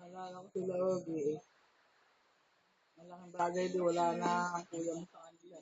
Naalala ko sila Ogie eh. Malaking bagay di wala na ang kuya mo sa kanila.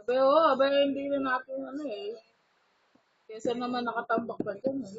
Abe, oo, abe, hindi na natin ano eh. Kesa naman nakatambak pa dyan eh.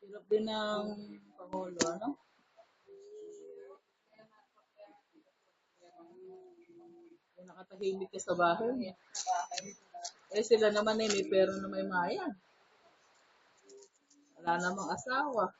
Hirap din ng Pangulo, ano? Kung nakatahimik ka sa bahay niya. Eh sila naman eh, may pera na may maya. Wala namang asawa.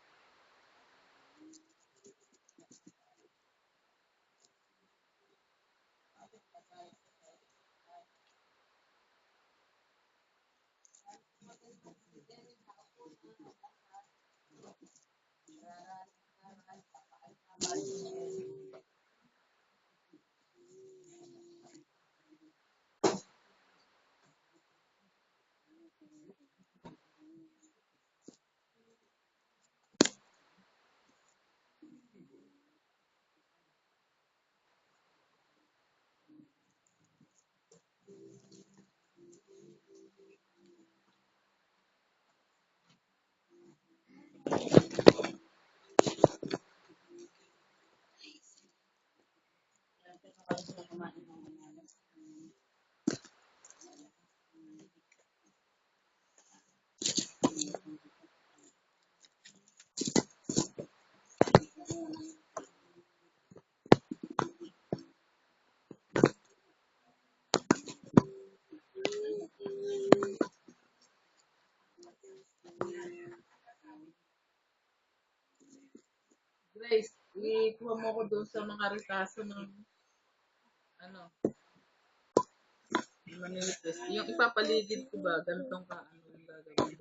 Grace, ikuha mo ko doon sa mga retaso ng ano, manilitis. Yung ipapaligid ko ba, ganitong ka, ano yung gagawin.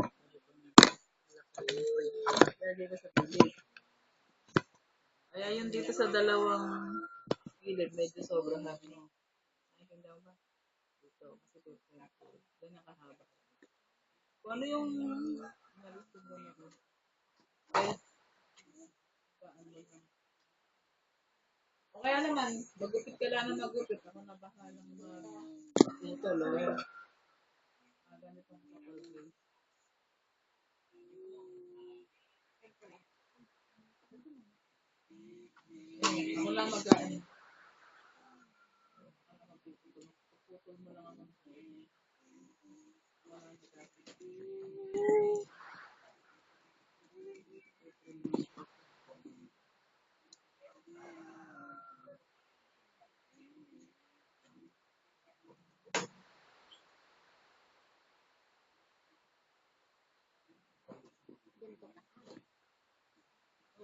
Lagay ko sa pilig. Kaya yung dito sa dalawang gilid, medyo sobrang hangin. Ay, hindi ba? Dito, kasi dito. Ganyan kahaba. Kung ano yung nalisod mo na ko. Kaya, paano lang. O kaya naman, magupit ka lang na magupit. Ako na bahalang dito, lawyer. Ganitong kapal. Ako lang mag-ano. Putol mo lang ang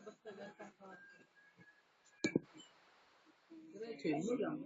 Basta gantang ka. Diretso mo lang.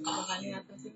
Baka niya ata siya.